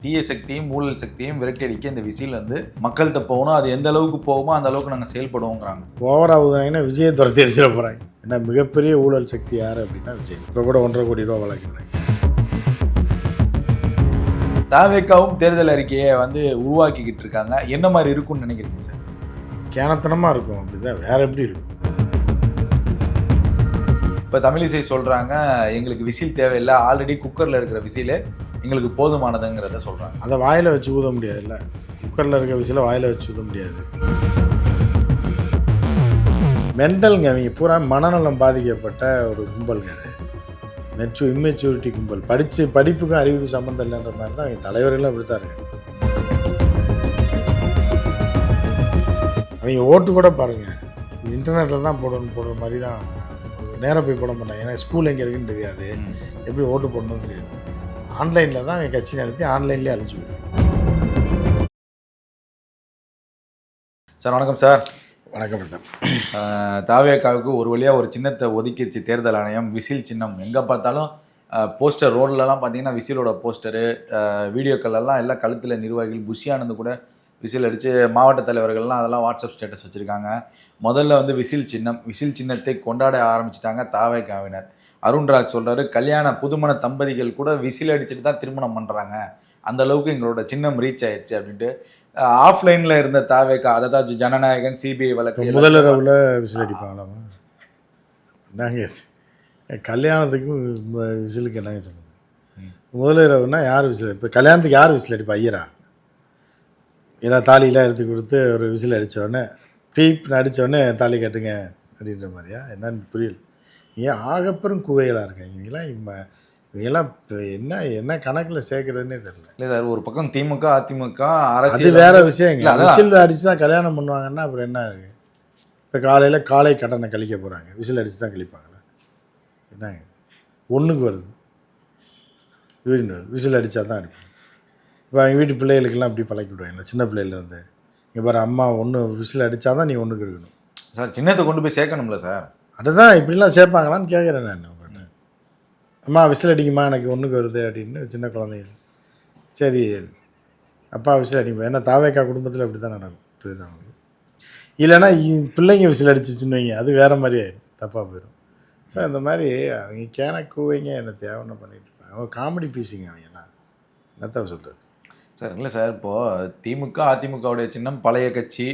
தீய சக்தியும் ஊழல் சக்தியும் விரட்டி அடிக்க இந்த விசில் வந்து மக்கள்கிட்ட போகணும். அது எந்த அளவுக்கு போகுமோ அந்த அளவுக்கு நாங்கள் செயல்படுவோங்கிறாங்க. ஓவர் ஆகுதுன்னா விஜயை துரத்தி அடிச்சிட போகிறாங்க. ஏன்னா மிகப்பெரிய ஊழல் சக்தி யார் அப்படின்னா விஜய். இப்போ கூட 1.5 கோடி ரூபா வழக்குனாங்க. தாவேக்காவும் தேர்தல் அறிக்கையை வந்து உருவாக்கிக்கிட்டு இருக்காங்க. என்ன மாதிரி இருக்கும்னு நினைக்கிறீங்க சார்? கேனத்தனமாக இருக்கும். அப்படிதான், வேற எப்படி இருக்கும்? இப்போ தமிழிசை சொல்கிறாங்க, எங்களுக்கு விசில் தேவையில்லை, ஆல்ரெடி குக்கரில் இருக்கிற விசிலே எங்களுக்கு போதுமானதுங்கிறத சொல்கிறாங்க. அதை வாயில் வச்சு ஊத முடியாது. இல்லை, குக்கரில் இருக்க விசில வாயில் வச்சு ஊத முடியாது. மென்டலுங்க, அவங்க பூரா மனநலம் பாதிக்கப்பட்ட ஒரு கும்பலுங்க. அது இம்மெச்சூரிட்டி கும்பல். படிப்புக்கும் அறிவுக்கும் சம்மந்தம் இல்லைன்ற மாதிரி தான் அவங்க தலைவர்களும் அப்படித்தான் இருக்கு. அவங்க ஓட்டு கூட பாருங்கள், இன்டர்நெட்டில் தான் போடுற மாதிரி தான். நேராக போய் போட மாட்டாங்க. ஏன்னா ஸ்கூல் எங்கே இருக்குன்னு தெரியாது, எப்படி ஓட்டு போடணும்னு தெரியாது. ஆன்லைனில் தான் அவங்க கட்சி நடத்தி ஆன்லைன்லேயே அழைச்சி போயிடுவாங்க. சார் வணக்கம் சார். வணக்கம் பிரதம். தாவேக்காவுக்கு ஒரு வழியாக ஒரு சின்னத்தை ஒதுக்கிடுச்சு தேர்தல் ஆணையம். விசில் சின்னம் எங்கே பார்த்தாலும் போஸ்டர், ரோட்லலாம் பார்த்தீங்கன்னா விசிலோட போஸ்டரு, வீடியோக்கள் எல்லாம் கழுத்தில் நிர்வாகிகள் புஷியானது கூட விசில் அடித்து மாவட்ட தலைவர்கள்லாம் அதெல்லாம் வாட்ஸ்அப் ஸ்டேட்டஸ் வச்சுருக்காங்க. முதல்ல வந்து விசில் சின்னத்தை கொண்டாட ஆரம்பிச்சிட்டாங்க தாவேக்காவினர். அருண்ராஜ் சொல்கிறாரு, புதுமண தம்பதிகள் கூட விசில் அடிச்சுட்டு தான் திருமணம் பண்ணுறாங்க, அந்த அளவுக்கு எங்களோட சின்னம் ரீச் ஆயிடுச்சு அப்படின்ட்டு. ஆஃப்லைனில் இருந்த தாவேக்கா, அதாவது ஜனநாயகன், சிபிஐ வழக்கு, முதலிரவில் விசில் அடிப்பாங்களாமா? நாங்கள் கல்யாணத்துக்கும் விசிலுக்கு என்னங்க சொல்லுங்கள்? முதலிரவுனா யார் விசில்? இப்போ கல்யாணத்துக்கு யார் விசில் அடிப்பா? ஐயரா? ஏன்னா தாலியெலாம் எடுத்து கொடுத்து ஒரு விசில் அடித்தோடனே பீப்னு அடித்தோடனே தாலி கட்டுங்க அப்படின்ற மாதிரியா? என்னன்னு புரியல. ஏன் ஆகப்பெரும் குவைகளாக இருக்காங்க இவங்கெல்லாம் என்ன கணக்கில் சேர்க்குறதுன்னே தெரியல. இல்லை சார், ஒரு பக்கம் திமுக அதிமுக அரசு அது வேறு விஷயங்க. விசில் அடித்து தான் கல்யாணம் பண்ணுவாங்கன்னா அப்புறம் என்ன இருக்குது? இப்போ காலை கடனை கழிக்க போகிறாங்க, விசில் அடித்து தான் கழிப்பாங்களா? என்னங்க ஒன்றுக்கு வருது, யூரின் வருது, விசில் அடித்தா தான் இருக்கும். இப்போ எங்கள் வீட்டு பிள்ளைகளுக்கெல்லாம் அப்படி பழக்கி விடுவாங்க. சின்ன பிள்ளையிலேருந்து இங்கே பாரு, அம்மா ஒன்று விசில் அடித்தா தான் நீ ஒன்றுக்கு இருக்கணும் சார். சின்னத்தை கொண்டு போய் சேர்க்கணும்ல சார்? அதுதான் இப்படிலாம் சேர்ப்பாங்களான்னு கேட்குறேன் நான் உங்கள்கிட்ட. அம்மா விசில் அடிக்குமா, எனக்கு ஒன்றுக்கு வருது அப்படின்னு சின்ன குழந்தைகள். சரி அப்பா விசில் அடிக்குமா? ஏன்னா தாவேக்கா குடும்பத்தில் அப்படி தான் நடக்கும். புரியுது அவங்களுக்கு. இல்லைன்னா பிள்ளைங்க விசில் அடிச்சிச்சுன்னு வைங்க, அது வேறு மாதிரி ஆயிடும், தப்பாக போயிடும். ஸோ இந்த மாதிரி அவங்க கூவைங்க என்ன தேவைன்னு பண்ணிட்டு இருப்பாங்க. அவங்க காமெடி பீஸுங்க அவங்கெல்லாம். என்னத்த சொல்கிறது சார்? இல்லை சார், இப்போது திமுக அதிமுகவுடைய சின்னம் பழைய கட்சி,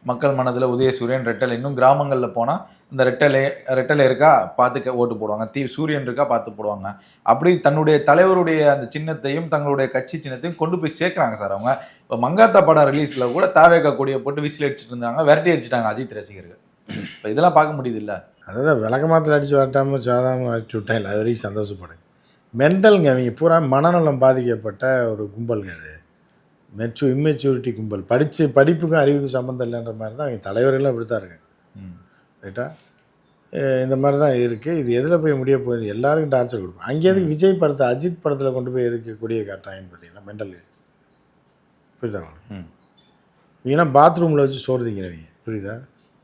மக்கள் மனதில் உதயசூரியன், ரெட்டலை. இன்னும் கிராமங்களில் போனால் இந்த ரெட்டலை இருக்கா பார்த்து ஓட்டு போடுவாங்க, சூரியன் இருக்கா பார்த்து போடுவாங்க. அப்படி தன்னுடைய தலைவருடைய அந்த சின்னத்தையும் தங்களுடைய கட்சி சின்னத்தையும் கொண்டு போய் சேர்க்குறாங்க சார் அவங்க. இப்போ மங்காத்தா படம் ரிலீஸில் கூட தாவேக்கா கொடியை போட்டு விசில் அடிச்சுட்டு இருந்தாங்க, விரட்டி அடிச்சுட்டாங்க அஜித் ரசிகர்கள். இப்போ இதெல்லாம் பார்க்க முடியுது இல்லை? அதான் விளக்கமாத்தில் அடித்து வரட்டாமல் சாதாரணமாக அடிச்சு விட்டேன். இல்லை, அது வரைக்கும் சந்தோஷப்படுங்க. மென்டலுங்க, அவங்க பூரா மனநலம் பாதிக்கப்பட்ட ஒரு கும்பலுங்க. அது இம்மெச்சூரிட்டி கும்பல். படிப்புக்கும் அறிவுக்கும் சம்மந்தம் இல்லைன்ற மாதிரி தான் அவங்க தலைவர்களும் அப்படி தான் இருக்காங்க. ரைட்டா? இந்த மாதிரி தான் இருக்குது. இது எதில் போய் முடிய போகுது? எல்லாருக்கும் டார்ச்சர் கொடுப்போம். அங்கேருந்து விஜய் படத்தை அஜித் படத்தில் கொண்டு போய் எதுக்கு கொடியை காட்டுறாங்கன்னு பார்த்தீங்கன்னா மென்டல். புரியுதா உங்களுக்கு? ஏன்னா பாத்ரூமில் வச்சு சோறு திங்கிறவங்க, புரியுதா?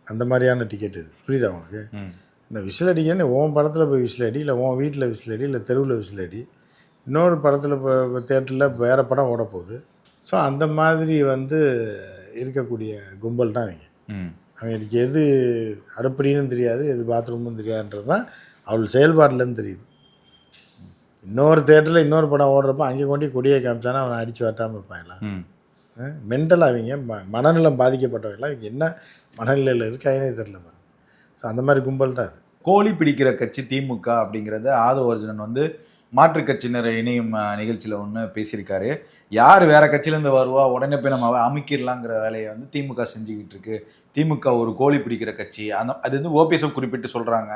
அந்த மாதிரியான டிக்கெட் இது, புரியுதா உங்களுக்கு? இந்த விசில் அடிக்கன்னு உன் படத்தில் போய் விசில் அடி, இல்லை உன் வீட்டில் விசில் அடி, இல்லை தெருவில் விசில் அடி. இன்னொரு படத்தில் இப்போ தேட்டரில் வேறு படம் ஓட போகுது. ஸோ அந்த மாதிரி இருக்கக்கூடிய கும்பல் தான் அவங்க. அவங்களுக்கு எது அடுப்படின்னு தெரியாது, எது பாத்ரூம்னு தெரியாதுன்றது தான் அவள் செயல்பாட்டிலேருந்து தெரியுது. இன்னொரு தேட்டரில் இன்னொரு படம் ஓடுறப்ப அங்கே கொண்டு கொடியை காமிச்சானா அவனை அடித்து வரட்டாமல் இருப்பாங்களா? மென்டலாக அவங்க மனநலம் பாதிக்கப்பட்டவங்களாம் இவங்க என்ன மனநிலையில் இருக்காங்கன்னே தெரியல. ஸோ அந்த மாதிரி கும்பல் தான் அது. கோழி பிடிக்கிற கட்சி திமுக அப்படிங்கிறத ஆதவ அர்ஜுனன் மாற்றுக் கட்சியினரை இணையும் நிகழ்ச்சியில் ஒன்று பேசியிருக்காரு. யார் வேறு கட்சியிலேருந்து வருவா, உடனே போய் நம்ம அமைக்கிடலாங்கிற வேலையை திமுக செஞ்சுக்கிட்டு இருக்கு. திமுக ஒரு கோழி பிடிக்கிற கட்சி. அது ஓபிஎஸ் குறிப்பிட்டு சொல்கிறாங்க.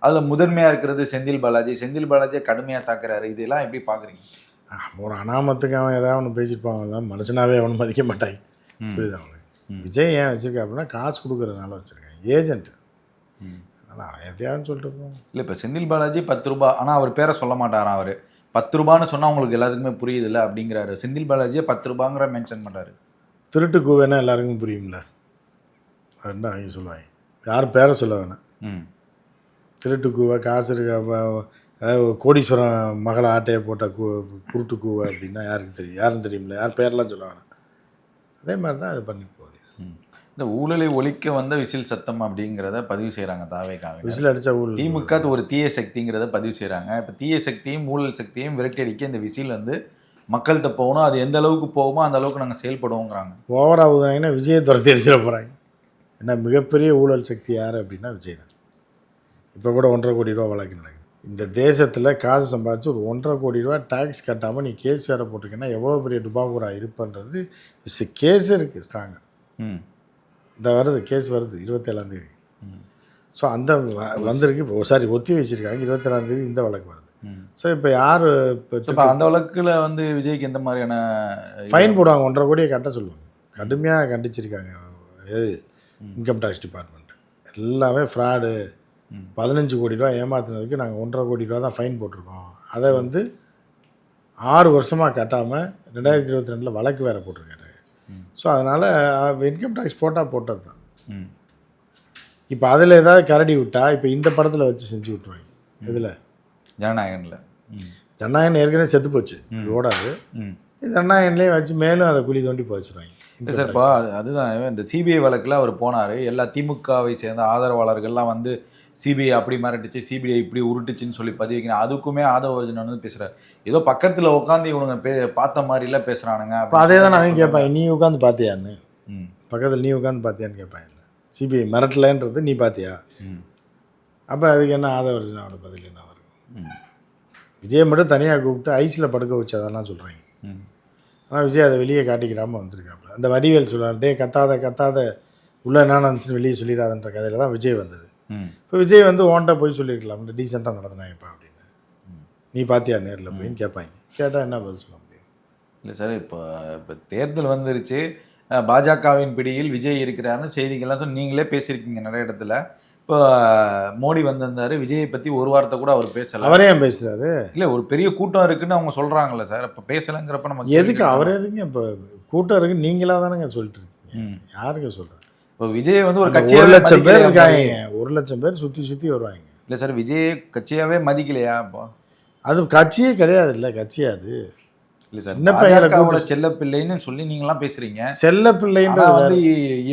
அதில் முதன்மையாக இருக்கிறது செந்தில் பாலாஜியை கடுமையாக தாக்குறாரு. இதெல்லாம் எப்படி பார்க்குறீங்க? ஒரு அனாமத்துக்கு அவன் ஏதாவது ஒன்று பேசியிருப்பாங்க, மனுஷனாவே அவனை மதிக்க மாட்டாங்க. புரியுது அவனுக்கு? விஜய் ஏன் வச்சுருக்கா அப்படின்னா காசு கொடுக்குறதுனால வச்சுருக்கேன், ஏஜென்ட். ஆனால் எதையாவது சொல்லிட்டு போவோம். இல்லை, இப்போ செந்தில் பாலாஜி 10 ரூபா, ஆனால் அவர் பேரை சொல்ல மாட்டாராம். அவர் 10 ரூபான்னு சொன்னால் உங்களுக்கு எல்லாத்துக்குமே புரியுது இல்லை அப்படிங்கிறாரு. செந்தில் பாலாஜியை 10 ரூபாங்கிற மென்ஷன் பண்ணுறாரு. திருட்டு கூவேன்னா எல்லாருக்கும் புரியும்ல, அதுதான் அவங்க சொல்லுவாங்க. யாரும் பேரை சொல்ல வேணாம். திருட்டு கூவை, காசு இருக்கா, அதாவது ஒரு கோடீஸ்வரன் மகளை ஆட்டையை போட்ட குருட்டு கூவை அப்படின்னா யாருக்கு தெரியும்? யாரும் தெரியுமில்ல, யார் பேரெலாம் சொல்ல வேணாம். அதே மாதிரி தான் அது பண்ணிட்டு போகுது. இந்த ஊழலை ஒழிக்க வந்த விசில் சத்தம் அப்படிங்கிறத பதிவு செய்கிறாங்க தாவேக்காவை. விசில் அடித்தா ஊழல். திமுக ஒரு தீய சக்திங்கிறத பதிவு செய்கிறாங்க. இப்போ தீய சக்தியும் ஊழல் சக்தியும் விரட்டி அடிக்க இந்த விசில் வந்து மக்கள்கிட்ட போகணும். அது எந்த அளவுக்கு போகுமோ அந்த அளவுக்கு நாங்கள் செயல்படுவோங்கிறாங்க. ஓவராக ஊதுனாங்கன்னா விஜயை துரத்தி அடிச்சிட போகிறாங்க. ஏன்னா மிகப்பெரிய ஊழல் சக்தி யார் அப்படின்னா விஜய் தான். இப்போ கூட 1.5 கோடி ரூபா வழக்கு நடக்குது. இந்த தேசத்தில் காசு சம்பாதிச்சு ஒரு 1.5 கோடி ரூபா டேக்ஸ் கட்டாமல் நீ கேஸ் வேறு போட்டிருக்கேன்னா எவ்வளோ பெரிய டுபாகூரா இருப்பன்றது கேஸ் இருக்குது ஸ்ட்ராங்காக. இந்த வருது கேஸ் வருது 27ஆம் தேதி. ஸோ அந்த வந்திருக்கு. இப்போ சாரி ஒத்தி வச்சுருக்காங்க 27ஆம் தேதி இந்த வழக்கு வருது. ஸோ இப்போ யார் இப்போ அந்த வழக்கில் வந்து விஜய்க்கு எந்த மாதிரியான ஃபைன் போடுவாங்க? 1.5 கோடியை கட்ட சொல்லுவாங்க. கடுமையாக கண்டிச்சிருக்காங்க இன்கம் டேக்ஸ் டிபார்ட்மெண்ட். எல்லாமே ஃப்ராடு. 15 கோடி ரூபா ஏமாத்துனதுக்கு நாங்கள் 1.5 கோடி ரூபா தான் ஃபைன் போட்டிருக்கோம். அதை வந்து 6 வருஷமாக கட்டாமல் 2022 வழக்கு வேறு போட்டிருக்காரு. ஸோ அதனால் இன்கம் டேக்ஸ் போட்டது தான். இப்போ அதில் ஏதாவது கரடி விட்டா இப்போ இந்த படத்தில் வச்சு செஞ்சு விட்ருவாங்க. இதில் ஜனநாயகன் ஏற்கனவே செத்து போச்சு, இது ஓடாது. ஜனநாயகன்லேயே வச்சு மேலும் அதை குழி தோண்டி போச்சுருவாங்க. சார்ப்பா அதுதான் இந்த சிபிஐ வழக்கில் அவர் போனார். எல்லா திமுகவை சேர்ந்த ஆதரவாளர்கள்லாம் வந்து சிபிஐ அப்படி மிரட்டுச்சு, சிபிஐ இப்படி உருட்டுச்சுன்னு சொல்லி பதிவு வைக்கணும். அதுக்குமே ஆதவ அர்ஜுனன் வந்து பேசுகிறார். ஏதோ பக்கத்தில் உட்காந்து இவனுங்க பார்த்த மாதிரிலாம் பேசுகிறானுங்க. அப்போ அதே தான் நான் கேட்பேன், நீ உட்காந்து பார்த்தியான்னு. பக்கத்தில் நீ உட்காந்து பார்த்தியான்னு கேட்பேன். இல்லை சிபிஐ மிரட்டலன்றது நீ பார்த்தியா? அப்போ அதுக்கு என்ன ஆதவ அர்ஜுனோட பதில் என்ன வரும்? விஜய் மட்டும் தனியாக கூப்பிட்டு ஐஸில் படுக்க வச்சு அதெல்லாம் சொல்கிறாங்க. ஆனால் விஜய் அதை வெளியே காட்டிக்கிறாமல் வந்திருக்காப்புல. அந்த வடிவேல் சொல்கிறார், டே கத்தாத உள்ளே என்ன நினச்சின்னு வெளியே சொல்லிடாதுன்ற கதையில் தான் விஜய் வந்தது. இப்போ விஜய் வந்து ஓன்ட்ட போய் சொல்லியிருக்கலாம், டீசெண்டாக நடந்தினாங்கப்பா அப்படின்னு. நீ பார்த்தியா நேரில் போயின்னு கேட்பாங்க. கேட்டால் என்ன பதில் சொல்ல முடியும்? இல்லை சார், இப்போ தேர்தல் வந்துருச்சு, பாஜகவின் பிடியில் விஜய் இருக்கிறாருன்னு செய்திகள்லாம் சொல்லி நீங்களே பேசியிருக்கீங்க நிறைய இடத்துல. இப்போ மோடி வந்திருந்தாரு, விஜயை பற்றி ஒரு வார்த்தை கூட அவர் பேசலை. அவரே ஏன் பேசுகிறாரு? இல்லை, ஒரு பெரிய கூட்டம் இருக்குன்னு அவங்க சொல்கிறாங்கல்ல சார். இப்போ பேசலைங்கிறப்ப நம்ம எதுக்கு அவர் எதுங்க? இப்போ கூட்டம் இருக்குன்னு நீங்களாக தானேங்க சொல்லிட்டு இருக்கீங்க. யாருங்க சொல்கிறேன்? இப்போ விஜய் வந்து ஒரு கட்சி 1 லட்சம் பேர் இருக்காங்க, 1 லட்சம் பேர் சுற்றி வருவாங்க. இல்லை சார், விஜய் கட்சியாகவே மதிக்கலையா? இப்போ அது கட்சியே கிடையாது. இல்லை கட்சியா அது? இல்லை சார், சின்ன பையனோட செல்ல பிள்ளைன்னு சொல்லி நீங்களாம் பேசுறீங்க. செல்ல பிள்ளைன்ற வந்து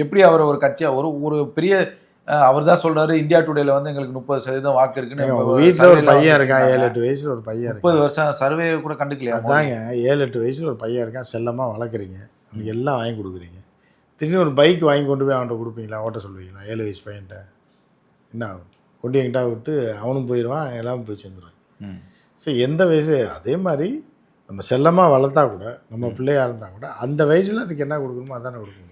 எப்படி அவரை ஒரு கட்சியா ஒரு பெரிய அவர் தான் சொல்றாரு, இந்தியா டுடேல வந்து எங்களுக்கு 30% வாக்கு இருக்குன்னு. வீட்டில் ஒரு பையன் இருக்கான், 7-8 வயசுல ஒரு பையன், 30 வருஷம் சர்வே கூட கண்டுக்கலையா? அதாங்க, 7-8 வயசுல ஒரு பையன் இருக்கான், செல்லமாக வளர்க்குறீங்க, அவனுக்கு எல்லாம் வாங்கி கொடுக்குறீங்க. திடீர்னு ஒரு பைக் வாங்கி கொண்டு போய் அவன்கிட்ட கொடுப்பீங்களா? ஓட்ட சொல்லுவீங்களா? 7 வயசு பையன்ட்ட என்ன ஆகும்? கொண்டு எங்கிட்ட விட்டு அவனும் போயிடுவான், எல்லாமே போய் சேர்ந்துருவான். ஸோ எந்த வயசு அதே மாதிரி நம்ம செல்லமாக வளர்த்தா கூட, நம்ம பிள்ளையாக இருந்தால் கூட அந்த வயசில் அதுக்கு என்ன கொடுக்கணுமோ அதானே கொடுக்க முடியும்.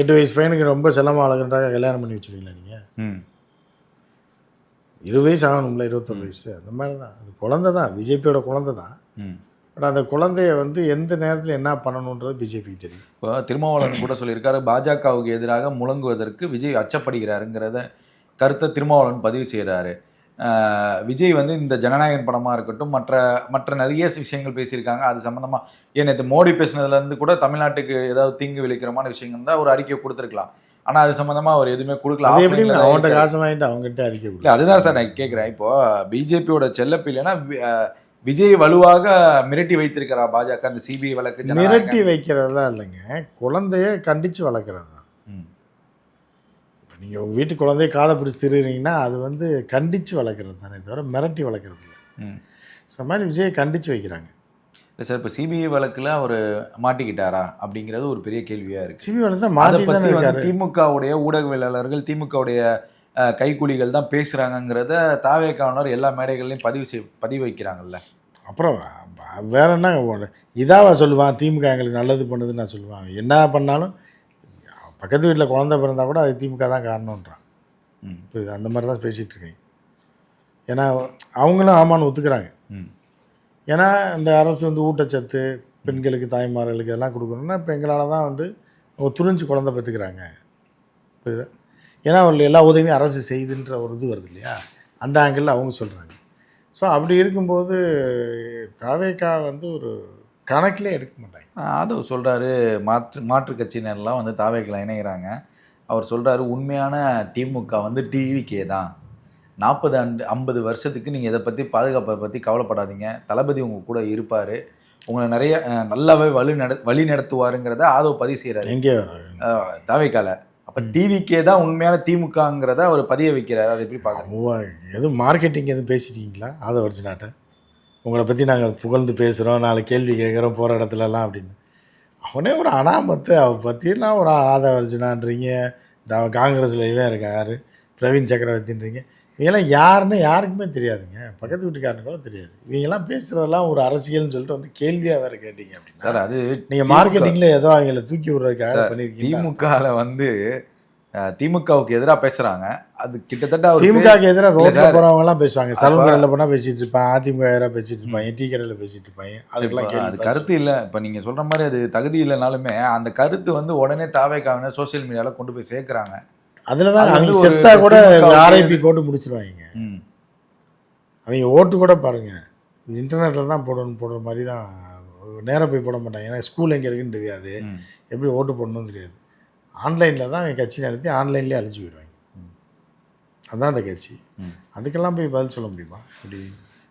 8 வயசு பையனுக்கு ரொம்ப செல்லமாக வளர்க்குறாங்க, கல்யாணம் பண்ணி வச்சுருவீங்களா நீங்கள்? 20 வயசு ஆகணும்ல, 21 வயசு, அந்த மாதிரி தான். அது குழந்தை தான், பிஜேபியோட குழந்தை தான். பட் அந்த குழந்தைய வந்து எந்த நேரத்தில் என்ன பண்ணணுன்றது பிஜேபிக்கு தெரியும். இப்போ திருமாவளவன் கூட சொல்லியிருக்காரு, பாஜகவுக்கு எதிராக முழங்குவதற்கு விஜய் அச்சப்படுகிறாருங்கிறத கருத்தை திருமாவளவன் பதிவு செய்கிறாரு. விஜய் வந்து இந்த ஜனநாயகன் படமாக இருக்கட்டும், மற்ற நிறைய விஷயங்கள் பேசியிருக்காங்க. அது சம்மந்தமாக ஏன் நேற்று மோடி பேசினதுலேருந்து கூட தமிழ்நாட்டுக்கு ஏதாவது தீங்கு விளைக்கிறமான விஷயங்கள் தான் ஒரு அறிக்கை கொடுத்துருக்கலாம். ஆனால் அது சம்மந்தமாக அவர் எதுவுமே கொடுக்கல. அவன்கிட்ட காசு வாங்கிட்டு அவங்ககிட்ட அறிக்கை கொடுக்கல. அதுதான் சார் நான் கேட்குறேன். இப்போது பிஜேபியோட செல்லப்பிள்ளைனா விஜய் வலுவாக மிரட்டி வைத்திருக்கிறா பாஜக. அந்த சிபிஐ வழக்கு மிரட்டி வைக்கிறதெல்லாம் இல்லைங்க, குழந்தைய கண்டித்து வளர்க்குறது தான். இப்போ நீங்கள் உங்கள் வீட்டு குழந்தைய காதை பிடிச்சி திருறீங்கன்னா அது வந்து கண்டித்து வளர்க்குறது தானே தவிர மிரட்டி வளர்க்குறது இல்லை. ஸோ மாதிரி விஜயை கண்டித்து வைக்கிறாங்க. இல்லை சார், இப்போ சிபிஐ வழக்கில் அவர் மாட்டிக்கிட்டாரா அப்படிங்கிறது ஒரு பெரிய கேள்வியாக இருக்குது. சிபிஐ வழக்கு தான் மாட்டி. திமுகவுடைய ஊடகவியலாளர்கள், திமுகவுடைய கைக்கூலிகள் தான் பேசுகிறாங்கங்கிறத தாவேக்காவினர் எல்லா மேடைகள்லையும் பதிவு வைக்கிறாங்கல்ல. அப்புறம் வேற என்ன இதாவா சொல்லுவான், திமுக எங்களுக்கு நல்லது பண்ணுதுன்னு நான் சொல்லுவான். என்ன பண்ணாலும் பக்கத்து வீட்டில் குழந்தை பிறந்தா கூட அது திமுக தான் காரணன்றான். இப்போ இது அந்த மாதிரி தான் பேசிகிட்டு இருக்கேன். ஏன்னா அவங்களும் ஆமான்னு ஒத்துக்கிறாங்க. ஏன்னா இந்த அரசு வந்து ஊட்டச்சத்து பெண்களுக்கு, தாய்மார்களுக்கு இதெல்லாம் கொடுக்கணுன்னா இப்போ எங்களால் தான் வந்து அவங்க துணிஞ்சு குழந்தை பெற்றுக்கிறாங்க. புரியுதா? ஏன்னா அவர்கள் எல்லா உதவியும் அரசு செய்துன்ற ஒரு இது வருது இல்லையா, அந்த ஆங்கிளில் அவங்க சொல்கிறாங்க. ஸோ அப்படி இருக்கும்போது தாவேக்கா வந்து ஒரு கணக்கிலே எடுக்க மாட்டாங்க. ஆதவ் சொல்கிறாரு, மாற்று கட்சியினர்லாம் வந்து தாவேக்கில் இணைகிறாங்க. அவர் சொல்கிறாரு, உண்மையான திமுக வந்து டிவிகே தான், 40 வருஷத்துக்கு நீங்கள் இதை பற்றி பாதுகாப்பை பற்றி கவலைப்படாதீங்க, தளபதி உங்கள் கூட இருப்பார், உங்களை நிறைய நல்லாவே வழி நடத்துவாருங்கிறத ஆதவ் பதிவு செய்கிறாரு எங்கே தாவேக்கால. அப்போ டிவிக்கே தான் உண்மையான திமுகங்கிறத அவர் பதிய வைக்கிறார். அதை எப்படி பார்க்குறீங்க? எதுவும் மார்க்கெட்டிங் எதுவும் பேசிட்டீங்களா ஆதவ் அர்ஜுனாட்ட? உங்களை பற்றி நாங்கள் புகழ்ந்து பேசுகிறோம், 4 கேள்வி கேட்குறோம் போகிற இடத்துலலாம் அப்படின்னு. அவனே ஒரு அனாமத்து, அவள் பற்றிலாம் ஒரு ஆதவ் அர்ஜுனான்றீங்க, காங்கிரஸில் இவன் இருக்கார் பிரவீன் சக்கரவர்த்தின்றீங்க. இவங்கெல்லாம் யாருன்னு யாருக்குமே தெரியாதுங்க, பக்கத்து வீட்டுக்காரனுக்கு கூட தெரியாது. இவங்கெல்லாம் பேசுகிறதெல்லாம் ஒரு அரசியல்னு சொல்லிட்டு வந்து கேள்வியாக வேறு கேட்டீங்க அப்படின்னா சார், அது நீங்கள் மார்க்கெட்டிங்கில் ஏதோ அவங்கள தூக்கி விடுறதுக்காக பண்ணியிருக்கீங்க. திமுகவில் வந்து திமுகவுக்கு எதிராக பேசுகிறாங்க, அது கிட்டத்தட்ட திமுகவுக்கு எதிராக ரோட்டில் போகிறவங்கலாம் பேசுவாங்க, சலூன் கடையில் போனால் பேசிகிட்டு இருப்பான், அதிமுக எதிராக பேசிகிட்டு இருப்பாங்க, டீ கடையில் பேசிகிட்டு இருப்பாங்க. அதுக்கெல்லாம் அது கருத்து இல்லை. இப்போ நீங்கள் சொல்கிற மாதிரி அது தகுதி இல்லைனாலுமே அந்த கருத்து வந்து உடனே தாவேக்கான சோசியல் மீடியாவில் கொண்டு போய் சேர்க்குறாங்க. அதில் தான் அவங்க செத்தா கூட ஆர்ஐபி போட்டு முடிச்சிருவாங்க. அவங்க ஓட்டு கூட பாருங்கள் இன்டர்நெட்டில் தான் போடுற மாதிரி தான், நேராக போய் போட மாட்டாங்க. ஏன்னா ஸ்கூல் எங்கே இருக்குன்னு தெரியாது, எப்படி ஓட்டு போடணும்னு தெரியாது. ஆன்லைனில் தான் அவங்க கட்சி நடத்தி ஆன்லைன்லேயே அழிச்சு போயிடுவாங்க. அதுதான் அந்த கட்சி. அதுக்கெல்லாம் போய் பதில் சொல்ல முடியுமா? அப்படி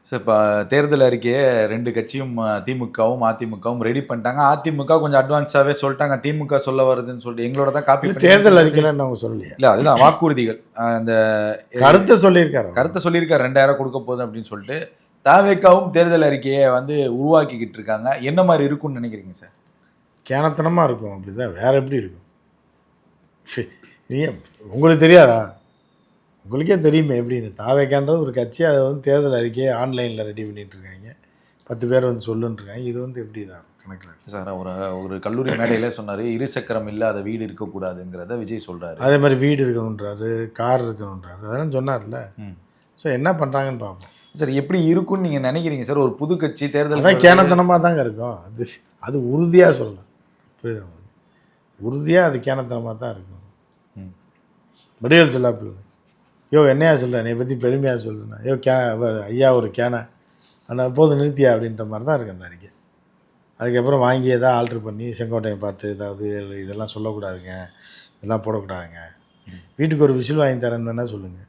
சார், இப்போ தேர்தல் அறிக்கையை 2 கட்சியும் திமுகவும் அதிமுகவும் ரெடி பண்ணிட்டாங்க. அதிமுக கொஞ்சம் அட்வான்ஸாகவே சொல்லிட்டாங்க, திமுக சொல்ல வருதுன்னு சொல்லிட்டு எங்களோட தான் காப்பி. தேர்தல் அறிக்கையில் அவங்க சொல்லலையே. இல்லை, அதுதான் வாக்குறுதிகள். அந்த கருத்தை சொல்லியிருக்காரு 2000 கொடுக்க போகுது அப்படின்னு சொல்லிட்டு தாவேக்காவும் தேர்தல் அறிக்கையை வந்து உருவாக்கிக்கிட்டு இருக்காங்க. என்ன மாதிரி இருக்கும்னு நினைக்கிறீங்க சார்? கேனத்தனமாக இருக்கும். அப்படி தான், வேறு எப்படி இருக்கும்? நீங்கள் உங்களுக்கு தெரியாதா? உங்களுக்கே தெரியுமே எப்படின்னு. தாவேக்கான்றது ஒரு கட்சி, அதை வந்து தேர்தல் அறிக்கையை ஆன்லைனில் ரெடி பண்ணிகிட்டு இருக்காங்க, 10 பேர் வந்து சொல்லுன்ட்ருக்காங்க. இது வந்து எப்படி தான் கணக்கில் சார்? ஒரு கல்லூரி மேடையிலே சொன்னார், 2 சக்கரம் இல்லாத வீடு இருக்கக்கூடாதுங்கிறத விஜய் சொல்கிறாரு. அதே மாதிரி வீடு இருக்கணுன்றாரு, கார் இருக்கணுன்றாரு, அதெல்லாம் சொன்னார்ல. ஸோ என்ன பண்ணுறாங்கன்னு பார்ப்போம் சார். எப்படி இருக்குன்னு நீங்கள் நினைக்கிறீங்க சார்? ஒரு புது கட்சி தேர்தல் தான் கேனத்தனமாக தாங்க இருக்கும். அது உறுதியாக சொல்லலாம், புரியுதா? உறுதியாக அது கேனத்தனமாக தான் இருக்கும். வடிவேல் சொல்லாப்பில், யோ என்னையா சொல்கிறேன், என்னை பற்றி பெருமையாக சொல்கிறேன், யோ ஐயா ஒரு கேனை ஆனால் போது நிறுத்தியா அப்படின்ற மாதிரி தான் இருக்குது அந்த அறிக்கை. அதுக்கப்புறம் வாங்கி எதாவது ஆல்ட்ரு பண்ணி செங்கோட்டையை பார்த்து ஏதாவது இதெல்லாம் சொல்லக்கூடாதுங்க, இதெல்லாம் போடக்கூடாதுங்க, வீட்டுக்கு ஒரு விசில் வாங்கி தரேன்னு வேணால் சொல்லுங்கள்,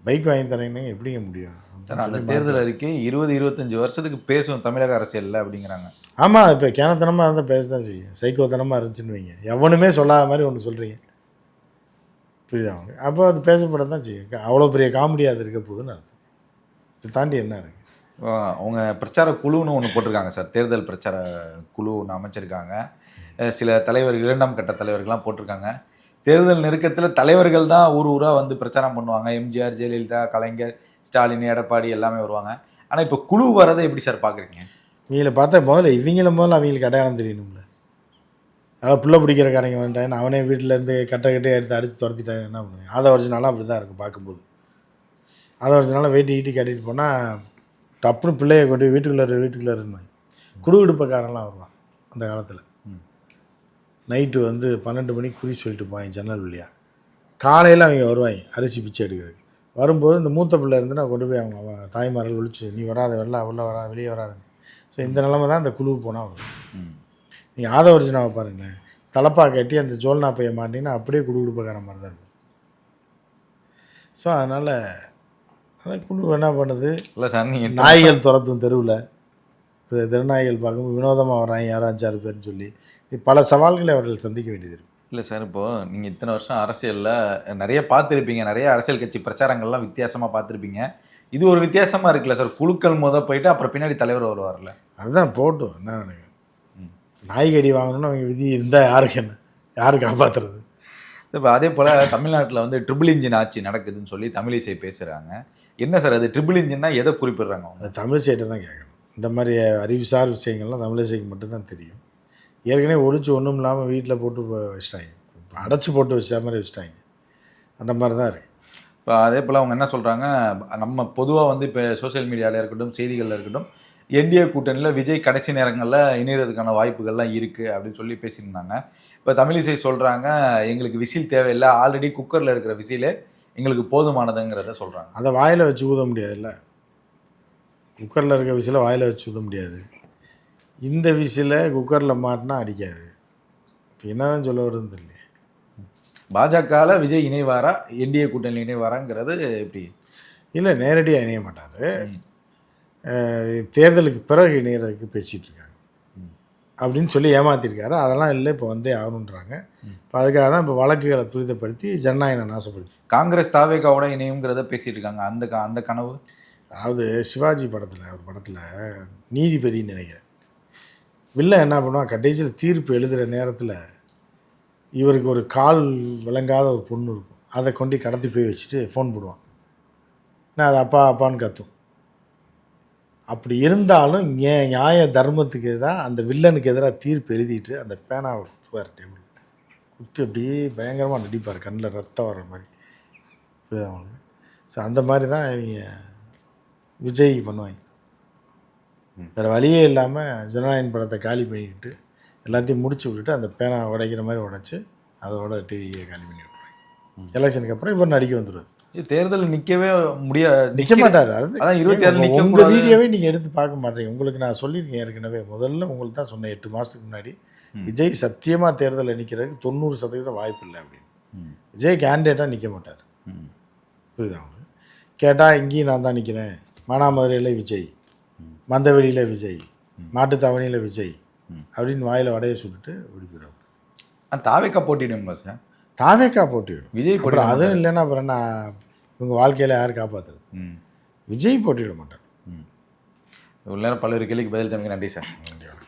பைக் வாங்கி தரேன்னு எப்படிங்க முடியும்? அந்த தேர்தல் அறிக்கை 20-25 வருஷத்துக்கு பேசும் தமிழக அரசியலில் அப்படிங்கிறாங்க. ஆமாம், இப்போ கேனத்தனமாக இருந்தால் பேச தான் செய்யும். சைக்கோத்தனமாக இருந்துச்சுன்னு வைங்க, எவனுமே சொல்லாத மாதிரி ஒன்று சொல்கிறீங்க, புரியுதா அவங்க? அப்போ அது பேசப்பட தான் செய்யும். அவ்வளோ பெரிய காமெடியாக அது இருக்க போகுதுன்னு அர்த்தம். இதை தாண்டி என்ன இருக்குது? அவங்க பிரச்சார குழுன்னு ஒன்று போட்டிருக்காங்க சார், தேர்தல் பிரச்சார குழு ஒன்று அமைச்சிருக்காங்க. சில தலைவர்கள், 2ஆம் கட்ட தலைவர்கள்லாம் போட்டிருக்காங்க. தேர்தல் நெருக்கத்தில் தலைவர்கள் தான் ஊராக வந்து பிரச்சாரம் பண்ணுவாங்க. எம்ஜிஆர், ஜெயலலிதா, கலைஞர், ஸ்டாலின், எடப்பாடி எல்லாமே வருவாங்க. ஆனால் இப்போ குழு வரதை எப்படி சார் பார்க்குறீங்க? இவங்களை பார்த்தா முதல்ல அவங்களுக்கு அடையாளம் தெரியணும்ல. அதனால் புள்ள பிடிக்கிறக்காரங்க வந்துட்டாங்க, அவனே வீட்டிலேருந்து கட்டை எடுத்து அடித்து துரத்திட்டாங்க, என்ன பண்ணுவேன்? ஆதவ அர்ஜுனாலாம் அப்படி தான் இருக்கும் பார்க்கும்போது. ஆதவ அர்ஜுனாலாம் வெயிட்டு ஈட்டி கட்டிட்டு போனால் டப்புன்னு பிள்ளையை கொண்டு வீட்டுக்குள்ளே இருந்தாங்க. குடுகுடுப்பக்காரன்லாம் வருவான் அந்த காலத்தில். நைட்டு வந்து 12 மணிக்கு குறி சொல்லிட்டு போவாங்க ஜன்னல் வழியாக. காலையில் அவங்க வருவாங்க அரிசி பிச்சை எடுக்கிறதுக்கு. வரும்போது இந்த மூத்த பிள்ளை இருந்து நான் கொண்டு போய் அவங்க தாய்மார்கள் ஒழிச்சு, நீ வராத உள்ளே வராத வெளியே வராது. ஸோ இந்த நிலைமை தான் அந்த குழுவு போனால் வரும். நீங்கள் ஆதவ அர்ஜுனாவை பாருங்களேன், தலப்பா கட்டி அந்த ஜோல்னா பைய மாட்டிங்கன்னா அப்படியே குடுகுடுப்பக்கார மாதிரி தான் இருக்கும். ஸோ அதனால் அந்த குழு என்ன பண்ணுது? இல்லை சார், நீங்கள் நாய்கள் துரத்தும் தெருவில் திருநாய்கள் பார்க்கும்போது வினோதமாக வராங்க யாரும் 5-6 பேர்னு சொல்லி பல சவால்களை அவர்கள் சந்திக்க வேண்டியது இருக்கும். இல்லை சார், இப்போது நீங்கள் இத்தனை வருஷம் அரசியலில் நிறைய பார்த்துருப்பீங்க, நிறைய அரசியல் கட்சி பிரச்சாரங்கள்லாம் வித்தியாசமாக பார்த்துருப்பீங்க. இது ஒரு வித்தியாசமாக இருக்குல்ல சார்? குழுக்கள் போயிட்டு அப்புறம் பின்னாடி தலைவர் வருவார்ல. அதுதான் போட்டும், என்ன நினைக்கிறேன், நாய்கடி வாங்கணும்னு அவங்க விதி இருந்தால் யாரு காப்பாற்றுறது? இப்போ அதே போல் தமிழ்நாட்டில் வந்து ட்ரிபிள் இன்ஜின் ஆட்சி நடக்குதுன்னு சொல்லி தமிழிசை பேசுகிறாங்க. என்ன சார் அது ட்ரிபிள் இன்ஜின்னா எதை குறிப்பிடுறாங்க? அது தமிழிசைகிட்ட தான் கேட்கணும். இந்த மாதிரி அறிவுசார் விஷயங்கள்லாம் தமிழிசைக்கு மட்டும்தான் தெரியும். ஏற்கனவே ஒழிச்சு ஒன்றும் இல்லாமல் வீட்டில் போட்டு வச்சிட்டாங்க, அடைச்சி போட்டு வச்ச மாதிரி வச்சுட்டாங்க. அந்த மாதிரி தான் இருக்குது. இப்போ அதே போல் அவங்க என்ன சொல்கிறாங்க, நம்ம பொதுவாக வந்து இப்போ சோசியல் மீடியாவில் இருக்கட்டும், செய்திகளில் இருக்கட்டும், என்டிஏ கூட்டணியில் விஜய் கடைசி நேரங்களில் இணையறதுக்கான வாய்ப்புகள்லாம் இருக்குது அப்படின்னு சொல்லி பேசியிருந்தாங்க. இப்போ தமிழிசை சொல்கிறாங்க, எங்களுக்கு விசில் தேவையில்லை, ஆல்ரெடி குக்கரில் இருக்கிற விசிலே எங்களுக்கு போதுமானதுங்கிறத சொல்கிறாங்க. அதை வாயில் வச்சு ஊத முடியாதுல்ல, குக்கரில் இருக்க விசிலை வாயில் வச்சு ஊத முடியாது. இந்த விசிலை குக்கரில் மாட்டினா அடிக்காது. இப்போ என்ன தான் சொல்ல வருதுன்னு தெரியல. பாஜகல விஜய் இணைவாரா, என்டிஏ கூட்டணி இணைவாராங்கிறது எப்படி? இல்லை, நேரடியாக இணைய மாட்டார். தேர்தலுக்கு பிறகு இணையறதுக்கு பேசிகிட்டு இருக்காங்க அப்படின்னு சொல்லி ஏமாத்திருக்காரு. அதெல்லாம் இல்லை, இப்போ வந்தே ஆகணுன்றாங்க. இப்போ அதுக்காக தான் இப்போ வழக்குகளை துரிதப்படுத்தி ஜனநாயகம் நாசப்படுத்தி காங்கிரஸ் தாவேகாவோட இணையுங்கிறத பேசிட்டு இருக்காங்க. அந்த கனவு, அதாவது சிவாஜி படத்தில் ஒரு படத்தில் நீதிபதின்னு நினைக்கிறேன், வில்ல என்ன பண்ணுவான், கடைசியில் தீர்ப்பு எழுதுகிற நேரத்தில் இவருக்கு ஒரு கால் விளங்காத ஒரு பொண்ணு இருக்கும், அதை கொண்டு கடத்தி போய் வச்சுட்டு ஃபோன் போடுவான். நான் அது அப்பா அப்பான்னு கத்தும். அப்படி இருந்தாலும் நியாய தர்மத்துக்கு எதிராக அந்த வில்லனுக்கு எதிராக தீர்ப்பு எழுதிட்டு அந்த பேனாவை குத்துவார், டேபிள் குத்தி அப்படியே பயங்கரமாக நடிப்பார், கண்ணில் ரத்தம் வர்ற மாதிரி. புரியுதா அவங்களுக்கு? ஸோ அந்த மாதிரி தான் இவங்க விஜய் பண்ணுவாங்க. வேறு வழியே இல்லாமல் ஜனநாயகன் படத்தை காலி பண்ணிக்கிட்டு எல்லாத்தையும் முடிச்சு விட்டுட்டு அந்த பேனா உடைக்கிற மாதிரி உடைச்சி அதோட டிவியை காலி பண்ணி விட்ருவாங்க. எலெக்ஷனுக்கு அப்புறம் இவர் நடிக்க வந்துடுவார். தேர்தல் நிற்கவே நிற்க மாட்டார். அதான் 26 உங்கள் வீடியோவே நீங்கள் எடுத்து பார்க்க மாட்டீங்க. உங்களுக்கு நான் சொல்லியிருக்கேன் ஏற்கனவே, முதல்ல உங்களுக்கு தான் சொன்னேன் 8 மாதத்துக்கு முன்னாடி, விஜய் சத்தியமாக தேர்தலில் நிற்கிறதுக்கு 90% வாய்ப்பு இல்லை அப்படின்னு. விஜய் கேண்டிடேட்டாக நிற்க மாட்டார். புரியுதா அவங்களுக்கு? கேட்டால் இங்கேயும் நான் தான் நிற்கிறேன், மானாமதுரையில் விஜய், மந்தவெளியில் விஜய், மாட்டுத்தாவணியில் விஜய் அப்படின்னு வாயில் வடையை சுட்டுட்டு விடுப்பிடும். தாவேக்கா போட்டிடுங்களா சார்? தாவேக்கா போட்டிவிடும். விஜய் அப்புறம் அதுவும் இல்லைன்னா அப்புறம் நான் இவங்க வாழ்க்கையில் யார் காப்பாற்றுறது? விஜய் போட்டிவிட மாட்டார். இவ்வளோ நேரம் பல்வேறு கேள்விக்கு பதில் தம்பிக்கு நன்றி சார்.